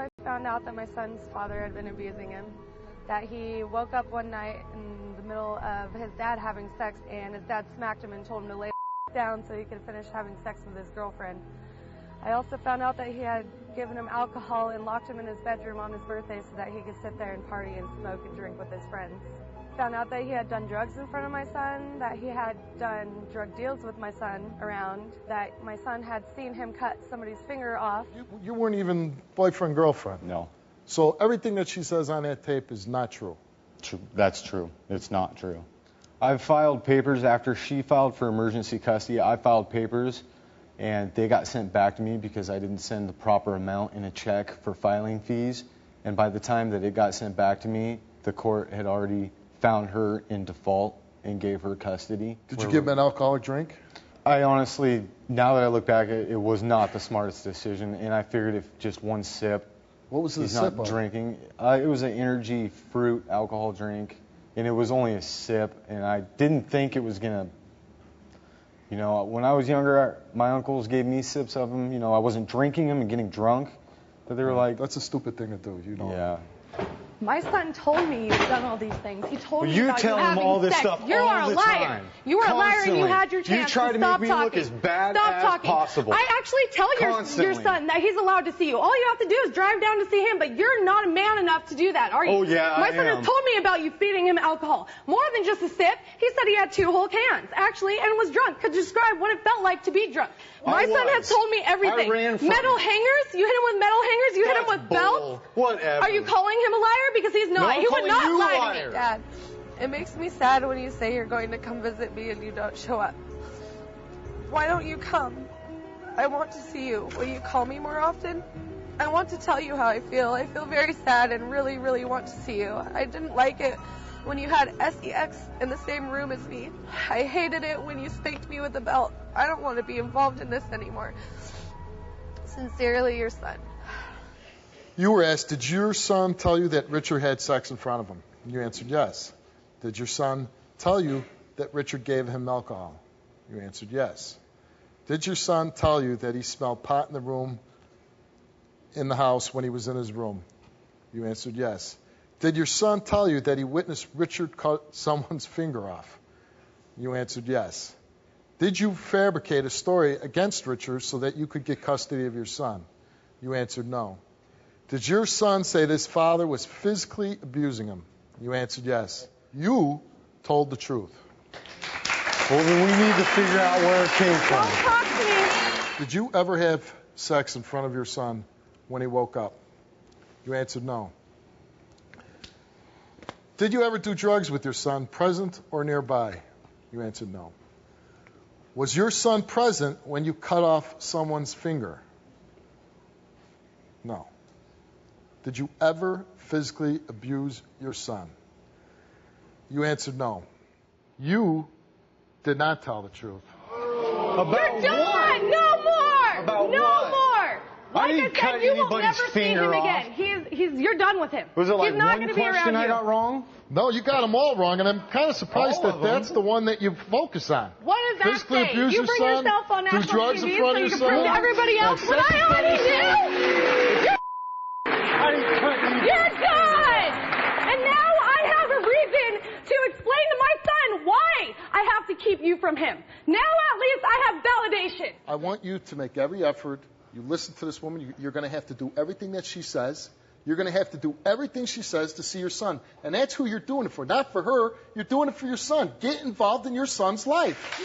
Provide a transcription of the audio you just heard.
I found out that my son's father had been abusing him. That he woke up one night in the middle of his dad having sex, and his dad smacked him and told him to lay down so he could finish having sex with his girlfriend. I also found out that he had given him alcohol and locked him in his bedroom on his birthday so that he could sit there and party and smoke and drink with his friends. Found out that he had done drugs in front of my son, that he had done drug deals with my son around, that my son had seen him cut somebody's finger off. You weren't even boyfriend, girlfriend? No. So everything that she says on that tape is not true? That's true. It's not true. I've filed papers after she filed for emergency custody. I filed papers, and they got sent back to me because I didn't send the proper amount in a check for filing fees. And by the time that it got sent back to me, the court had already found her in default and gave her custody. Did you give him an alcoholic drink? I honestly, now that I look back, it was not the smartest decision, and I figured if just one sip, what was the he's sip not of? drinking. It was an energy fruit alcohol drink, and it was only a sip, and I didn't think it was gonna. You know, when I was younger, my uncles gave me sips of them. You know, I wasn't drinking them and getting drunk, but they were like, that's a stupid thing to do, you know. Yeah. My son told me you've done all these things. He told me you about tell you him having all this sex. stuff You all are a the liar. time. You are a liar, and you had your chance. You try to stop make me talking. look as bad Stop as talking. possible. I actually tell your son that he's allowed to see you. All you have to do is drive down to see him, but you're not a man enough to do that, are you? Oh, yeah, My son has told me about you feeding him alcohol. More than just a sip. He said he had 2 whole cans, actually, and was drunk. Could describe what it felt like to be drunk. My son has told me everything. Metal hangers? You hit him with metal hangers? You hit him with belts? Whatever. Are you calling him a liar? Because he's not. No, He would not lie to me. Dad, it makes me sad when you say you're going to come visit me and you don't show up. Why don't you come? I want to see you. Will you call me more often? I want to tell you how I feel. I feel very sad and really, really want to see you. I didn't like it when you had sex in the same room as me. I hated it when you spanked me with a belt. I don't want to be involved in this anymore. Sincerely, your son. You were asked, did your son tell you that Richard had sex in front of him? You answered yes. Did your son tell you that Richard gave him alcohol? You answered yes. Did your son tell you that he smelled pot in the room, in the house when he was in his room? You answered yes. Did your son tell you that he witnessed Richard cut someone's finger off? You answered yes. Did you fabricate a story against Richard so that you could get custody of your son? You answered no. Did your son say that his father was physically abusing him? You answered yes. You told the truth. Well, then we need to figure out where it came from. Don't talk to me. Did you ever have sex in front of your son when he woke up? You answered no. Did you ever do drugs with your son, present or nearby? You answered no. Was your son present when you cut off someone's finger? No. Did you ever physically abuse your son? You answered no. You did not tell the truth. About You're done! what? No more! About no what? more! I Like didn't I cut said, you will anybody's never see him finger off. again. You're done with him. Was it like He's not one going to be around question I you. got wrong? No, you got them all wrong, and I'm kind of surprised All that of them? that's the one that you focus on. What does that Physically say? abuse You your bring son, yourself on do national drugs in TV front so of you your can prove to son, everybody else have what sex I in front of already your son. knew. I didn't cut you. You're done! And now I have a reason to explain to my son why I have to keep you from him. Now at least I have validation. I want you to make every effort. You listen to this woman. You're going to have to do everything that she says. You're going to have to do everything she says to see your son. And that's who you're doing it for. Not for her. You're doing it for your son. Get involved in your son's life.